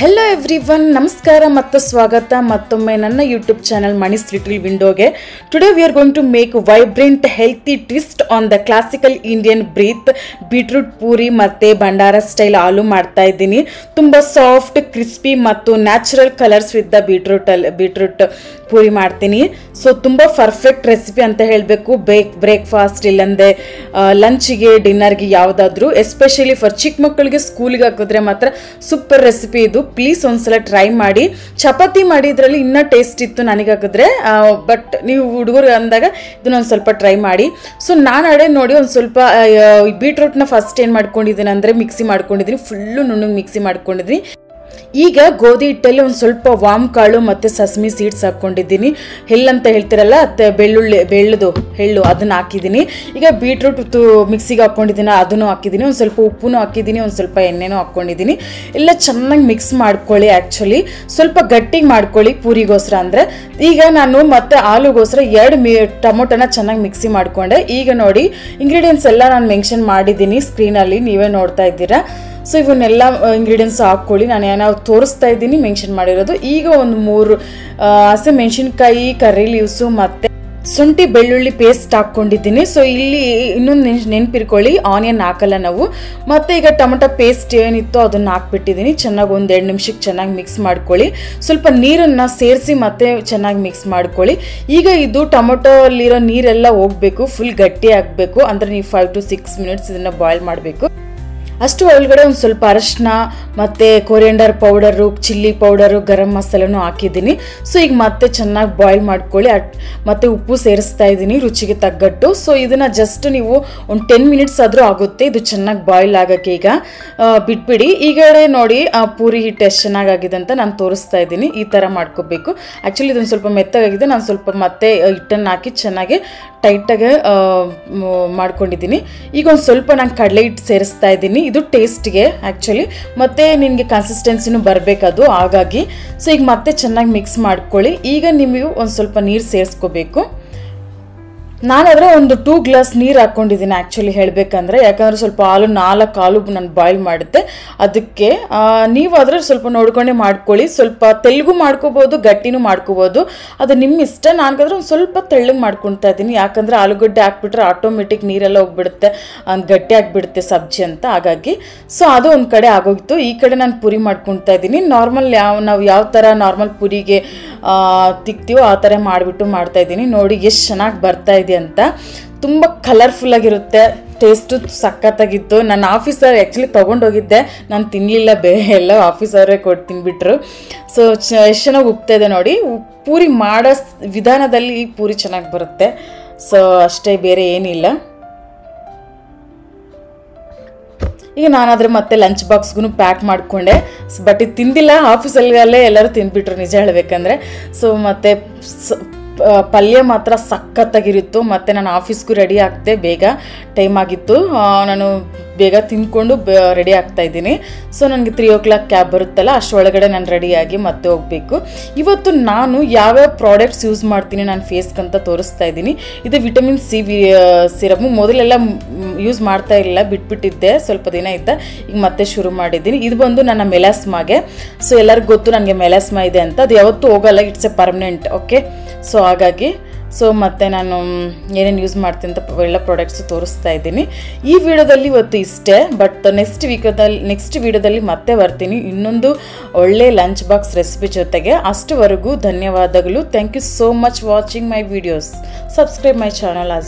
Hello everyone, ನಮಸ್ಕಾರ ಮತ್ತು ಸ್ವಾಗತ ಮತ್ತೊಮ್ಮೆ ನನ್ನ YouTube channel Mani's Little Window ಗೆ. Today we are going to make vibrant healthy twist on the classical Indian breath beetroot puri ಮತ್ತೆ ಭಂಡಾರ style ಆಲೂ ಮಾಡ್ತಾ ಇದ್ದೀನಿ. ತುಂಬಾ ಸಾಫ್ಟ್ ಕ್ರಿಸ್ಪಿ ಮತ್ತು natural colours with the beetroot puri ಮಾಡ್ತೀನಿ. ಸೊ ತುಂಬಾ ಪರ್ಫೆಕ್ಟ್ ರೆಸಿಪಿ ಅಂತ ಹೇಳಬೇಕು. ಬ್ರೇಕ್ಫಾಸ್ಟ್ ಇಲ್ಲಂದೆ ಲಂಚ್ಗೆ ಡಿನ್ನರ್ಗೆ ಯಾವುದಾದ್ರೂ ಎಸ್ಪೆಷಲಿ ಫಾರ್ ಚಿಕ್ಕ ಮಕ್ಕಳಿಗೆ ಸ್ಕೂಲ್ಗೆ ಹಾಕಿದ್ರೆ ಮಾತ್ರ ಸೂಪರ್ ರೆಸಿಪಿ ಇದು. ಪ್ಲೀಸ್ ಒಂದ್ಸಲ ಟ್ರೈ ಮಾಡಿ. ಚಪಾತಿ ಮಾಡಿದ್ರಲ್ಲಿ ಇನ್ನೂ ಟೇಸ್ಟ್ ಇತ್ತು ನನಗೆ ಹಾಕಿದ್ರೆ, ಬಟ್ ನೀವು ಹುಡುಗರು ಅಂದಾಗ ಇದನ್ನೊಂದು ಸ್ವಲ್ಪ ಟ್ರೈ ಮಾಡಿ. ಸೊ ನಾನು ಅಡೆ ನೋಡಿ ಒಂದು ಸ್ವಲ್ಪ ಬೀಟ್ರೂಟ್ನ ಫಸ್ಟ್ ಏನು ಮಾಡ್ಕೊಂಡಿದ್ದೀನಿ ಅಂದರೆ ಮಿಕ್ಸಿ ಮಾಡ್ಕೊಂಡಿದ್ದೀನಿ, ಫುಲ್ಲು ನುಣ್ಣಗೆ ಮಿಕ್ಸಿ ಮಾಡ್ಕೊಂಡಿದ್ದೀನಿ. ಈಗ ಗೋಧಿ ಹಿಟ್ಟಲ್ಲಿ ಒಂದು ಸ್ವಲ್ಪ ವಾಮ್ ಕಾಳು ಮತ್ತು ಸಸ್ಮಿ ಸೀಡ್ಸ್ ಹಾಕ್ಕೊಂಡಿದ್ದೀನಿ. ಹೆಲ್ಲಂತ ಹೇಳ್ತಿರಲ್ಲ, ಬೆಳ್ಳದು ಹೆಳ್ಳು ಅದನ್ನು ಹಾಕಿದ್ದೀನಿ. ಈಗ ಬೀಟ್ರೂಟ್ ಮಿಕ್ಸಿಗೆ ಹಾಕ್ಕೊಂಡಿದ್ದೀನಿ, ಅದನ್ನು ಹಾಕಿದ್ದೀನಿ. ಒಂದು ಸ್ವಲ್ಪ ಉಪ್ಪು ಹಾಕಿದ್ದೀನಿ, ಒಂದು ಸ್ವಲ್ಪ ಎಣ್ಣೆನೂ ಹಾಕ್ಕೊಂಡಿದ್ದೀನಿ. ಎಲ್ಲ ಚೆನ್ನಾಗಿ ಮಿಕ್ಸ್ ಮಾಡ್ಕೊಳ್ಳಿ. ಆ್ಯಕ್ಚುಲಿ ಸ್ವಲ್ಪ ಗಟ್ಟಿಗೆ ಮಾಡ್ಕೊಳ್ಳಿ ಪೂರಿಗೋಸ್ಕರ ಅಂದರೆ. ಈಗ ನಾನು ಮತ್ತೆ ಆಲೂಗೋಸ್ಕರ 2 ಟೊಮೊಟೊನ ಚೆನ್ನಾಗಿ ಮಿಕ್ಸಿ ಮಾಡಿಕೊಂಡೆ. ಈಗ ನೋಡಿ ಇಂಗ್ರೀಡಿಯೆಂಟ್ಸ್ ಎಲ್ಲ ನಾನು ಮೆನ್ಷನ್ ಮಾಡಿದ್ದೀನಿ ಸ್ಕ್ರೀನಲ್ಲಿ, ನೀವೇ ನೋಡ್ತಾ ಇದ್ದೀರಾ. ಸೊ ಇವನ್ನೆಲ್ಲ ಇಂಗ್ರೀಡಿಯೆಂಟ್ಸ್ ಹಾಕ್ಕೊಳ್ಳಿ. ನಾನು ಏನಾದ್ರು ತೋರಿಸ್ತಾ ಇದ್ದೀನಿ ಮೆನ್ಷನ್ ಮಾಡಿರೋದು. ಈಗ ಒಂದು 3 ಹಸಿ ಮೆಣಸಿನ್ಕಾಯಿ, ಕರ್ರಿ ಲೀವ್ಸು ಮತ್ತು ಶುಂಠಿ ಬೆಳ್ಳುಳ್ಳಿ ಪೇಸ್ಟ್ ಹಾಕ್ಕೊಂಡಿದ್ದೀನಿ. ಸೊ ಇಲ್ಲಿ ಇನ್ನೊಂದು ನೆನಪಿರ್ಕೊಳ್ಳಿ, ಆನಿಯನ್ ಹಾಕಲ್ಲ ನಾವು. ಮತ್ತು ಈಗ ಟೊಮೊಟೊ ಪೇಸ್ಟ್ ಏನಿತ್ತು ಅದನ್ನು ಹಾಕ್ಬಿಟ್ಟಿದ್ದೀನಿ. ಚೆನ್ನಾಗಿ ಒಂದು 2 ನಿಮಿಷಕ್ಕೆ ಚೆನ್ನಾಗಿ ಮಿಕ್ಸ್ ಮಾಡ್ಕೊಳ್ಳಿ. ಸ್ವಲ್ಪ ನೀರನ್ನು ಸೇರಿಸಿ ಮತ್ತೆ ಚೆನ್ನಾಗಿ ಮಿಕ್ಸ್ ಮಾಡ್ಕೊಳ್ಳಿ. ಈಗ ಇದು ಟೊಮೊಟೊಲ್ಲಿರೋ ನೀರೆಲ್ಲ ಹೋಗಬೇಕು, ಫುಲ್ ಗಟ್ಟಿ ಆಗಬೇಕು. ಅಂದರೆ ನೀವು 5 to 6 minutes ಇದನ್ನು ಬಾಯ್ಲ್ ಮಾಡಬೇಕು. ಅಷ್ಟು ಒಳಗಡೆ ಒಂದು ಸ್ವಲ್ಪ ಅರಶಿನ ಮತ್ತು ಕೊರಿಯಂಡರ್ ಪೌಡರು, ಚಿಲ್ಲಿ ಪೌಡರು, ಗರಂ ಮಸಾಲನೂ ಹಾಕಿದ್ದೀನಿ. ಸೊ ಈಗ ಮತ್ತೆ ಚೆನ್ನಾಗಿ ಬಾಯ್ಲ್ ಮಾಡ್ಕೊಳ್ಳಿ. ಮತ್ತು ಉಪ್ಪು ಸೇರಿಸ್ತಾ ಇದ್ದೀನಿ ರುಚಿಗೆ ತగ్గಟ್ಟು. ಸೊ ಇದನ್ನು ಜಸ್ಟ್ ನೀವು ಒಂದು 10 minutes ಆದರೂ ಆಗುತ್ತೆ ಇದು ಚೆನ್ನಾಗಿ ಬಾಯ್ಲ್ ಆಗೋಕ್ಕೆ. ಈಗ ಬಿಟ್ಬಿಡಿ. ಈಗಡೆ ನೋಡಿ ಪೂರಿ ಹಿಟ್ಟು ಎಷ್ಟು ಚೆನ್ನಾಗಾಗಿದೆ ಅಂತ ನಾನು ತೋರಿಸ್ತಾ ಇದ್ದೀನಿ. ಈ ಥರ ಮಾಡ್ಕೋಬೇಕು. ಆ್ಯಕ್ಚುಲಿ ಇದೊಂದು ಸ್ವಲ್ಪ ಮೆತ್ತಗಾಗಿದೆ. ನಾನು ಸ್ವಲ್ಪ ಮತ್ತೆ ಹಿಟ್ಟನ್ನು ಹಾಕಿ ಚೆನ್ನಾಗಿ ಟೈಟಾಗಿ ಮಾಡ್ಕೊಂಡಿದ್ದೀನಿ. ಈಗ ಒಂದು ಸ್ವಲ್ಪ ನಾನು ಕಡಲೆ ಹಿಟ್ಟು ಸೇರಿಸ್ತಾ ಇದ್ದೀನಿ. ಇದು ಟೇಸ್ಟ್ಗೆ ಆ್ಯಕ್ಚುಲಿ, ಮತ್ತು ನಿಮಗೆ ಕನ್ಸಿಸ್ಟೆನ್ಸಿನೂ ಬರಬೇಕದು, ಹಾಗಾಗಿ. ಸೊ ಈಗ ಮತ್ತೆ ಚೆನ್ನಾಗಿ ಮಿಕ್ಸ್ ಮಾಡ್ಕೊಳ್ಳಿ. ಈಗ ನೀವು ಒಂದು ಸ್ವಲ್ಪ ನೀರು ಸೇರಿಸ್ಕೋಬೇಕು. ನಾನಾದರೆ ಒಂದು 2 ಗ್ಲಾಸ್ ನೀರು ಹಾಕ್ಕೊಂಡಿದ್ದೀನಿ ಆ್ಯಕ್ಚುಲಿ ಹೇಳಬೇಕಂದ್ರೆ. ಯಾಕಂದರೆ ಸ್ವಲ್ಪ 4 ಹಾಲು ನಾನು ಬಾಯ್ಲ್ ಮಾಡುತ್ತೆ, ಅದಕ್ಕೆ. ನೀವು ಆದರೆ ಸ್ವಲ್ಪ ನೋಡ್ಕೊಂಡೇ ಮಾಡ್ಕೊಳ್ಳಿ. ಸ್ವಲ್ಪ ತೆಳ್ಳಗೂ ಮಾಡ್ಕೋಬೋದು, ಗಟ್ಟಿನೂ ಮಾಡ್ಕೋಬೋದು, ಅದು ನಿಮ್ಮ ಇಷ್ಟ. ನಾನಾದ್ರೆ ಒಂದು ಸ್ವಲ್ಪ ತೆಳ್ಳಗೆ ಮಾಡ್ಕೊಳ್ತಾ ಇದ್ದೀನಿ. ಯಾಕಂದರೆ ಆಲೂಗಡ್ಡೆ ಹಾಕ್ಬಿಟ್ರೆ ಆಟೋಮೆಟಿಕ್ ನೀರೆಲ್ಲ ಹೋಗ್ಬಿಡುತ್ತೆ, ಗಟ್ಟಿ ಆಗಿಬಿಡುತ್ತೆ ಸಬ್ಜಿ ಅಂತ, ಹಾಗಾಗಿ. ಸೊ ಅದು ಒಂದು ಕಡೆ ಆಗೋಗಿತ್ತು. ಈ ಕಡೆ ನಾನು ಪೂರಿ ಮಾಡ್ಕೊಳ್ತಾ ಇದ್ದೀನಿ. ನಾರ್ಮಲ್ ನಾವು ಯಾವ ಥರ ನಾರ್ಮಲ್ ಪೂರಿಗೆ ತಿಕ್ತೀವೋ ಆ ಥರ ಮಾಡಿಬಿಟ್ಟು ಮಾಡ್ತಾಯಿದ್ದೀನಿ. ನೋಡಿ ಎಷ್ಟು ಚೆನ್ನಾಗಿ ಬರ್ತಾ ಇದೆ ಅಂತ. ತುಂಬ ಕಲರ್ಫುಲ್ಲಾಗಿರುತ್ತೆ, ಟೇಸ್ಟು ಸಖತ್ತಾಗಿತ್ತು. ನನ್ನ ಆಫೀಸರ್ ಆ್ಯಕ್ಚುಲಿ ತೊಗೊಂಡೋಗಿದ್ದೆ, ನಾನು ತಿನ್ನಲಿಲ್ಲ, ಬೇರೆ ಎಲ್ಲ ಆಫೀಸರೇ ಕೊಟ್ಟು ತಿನ್ಬಿಟ್ರು. ಸೊ ಎಷ್ಟು ಚೆನ್ನಾಗಿ ಉಪ್ತಾಯಿದೆ ನೋಡಿ. ಪೂರಿ ಮಾಡೋ ವಿಧಾನದಲ್ಲಿ ಪೂರಿ ಚೆನ್ನಾಗಿ ಬರುತ್ತೆ. ಸೊ ಅಷ್ಟೇ, ಬೇರೆ ಏನಿಲ್ಲ. ಈಗ ನಾನಾದರೆ ಮತ್ತೆ ಲಂಚ್ ಬಾಕ್ಸ್ಗೂ ಪ್ಯಾಕ್ ಮಾಡಿಕೊಂಡೆ. ಬಟ್ ಇದು ತಿಂದಿಲ್ಲ, ಆಫೀಸಲ್ಲೇ ಎಲ್ಲರೂ ತಿಂದ್ಬಿಟ್ರು ನಿಜ ಹೇಳಬೇಕಂದ್ರೆ. ಸೊ ಮತ್ತು ಪಲ್ಯ ಮಾತ್ರ ಸಖತ್ತಾಗಿರುತ್ತು. ಮತ್ತು ನಾನು ಆಫೀಸ್ಗೂ ರೆಡಿ ಆಗ್ತೆ, ಬೇಗ ಟೈಮ್ ಆಗಿತ್ತು. ನಾನು ಬೇಗ ತಿಂದ್ಕೊಂಡು ರೆಡಿ ಆಗ್ತಾಯಿದ್ದೀನಿ. ಸೊ ನನಗೆ 3 o'clock ಕ್ಯಾಬ್ ಬರುತ್ತಲ್ಲ, ಅಷ್ಟರೊಳಗಡೆ ನಾನು ರೆಡಿಯಾಗಿ ಮತ್ತೆ ಹೋಗಬೇಕು. ಇವತ್ತು ನಾನು ಯಾವ್ಯಾವ ಪ್ರಾಡಕ್ಟ್ಸ್ ಯೂಸ್ ಮಾಡ್ತೀನಿ ನಾನು ಫೇಸ್ಗಂತ ತೋರಿಸ್ತಾ ಇದ್ದೀನಿ. ಇದು ವಿಟಮಿನ್ ಸಿ ಸಿರಮು. ಮೊದಲೆಲ್ಲ ಯೂಸ್ ಮಾಡ್ತಾ ಇರಲಿಲ್ಲ, ಬಿಟ್ಬಿಟ್ಟಿದ್ದೆ ಸ್ವಲ್ಪ ದಿನ ಇದ್ದ. ಈಗ ಮತ್ತೆ ಶುರು ಮಾಡಿದ್ದೀನಿ. ಇದು ಬಂದು ನನ್ನ ಮೆಲಾಸ್ಮಾಗೆ. ಸೊ ಎಲ್ಲರಿಗೂ ಗೊತ್ತು ನನಗೆ ಮೆಲಾಸ್ಮಾ ಇದೆ ಅಂತ. ಅದು ಯಾವತ್ತೂ ಹೋಗಲ್ಲ, it's A permanent. Okay, so ಹಾಗಾಗಿ ಮತ್ತು ನಾನು ಏನೇನು ಯೂಸ್ ಮಾಡ್ತೀನಿ ಅಂತ ಎಲ್ಲ ಪ್ರಾಡಕ್ಟ್ಸು ತೋರಿಸ್ತಾ ಇದ್ದೀನಿ. ಈ ವಿಡಿಯೋದಲ್ಲಿ ಇವತ್ತು ಇಷ್ಟೇ. ಬಟ್ ನೆಕ್ಸ್ಟ್ ವಿಡಿಯೋದಲ್ಲಿ ಮತ್ತೆ ಬರ್ತೀನಿ ಇನ್ನೊಂದು ಒಳ್ಳೆ ಲಂಚ್ ಬಾಕ್ಸ್ ರೆಸಿಪಿ ಜೊತೆಗೆ. ಅಷ್ಟುವರೆಗೂ ಧನ್ಯವಾದಗಳು. Thank you so much watching my videos. Subscribe my channel as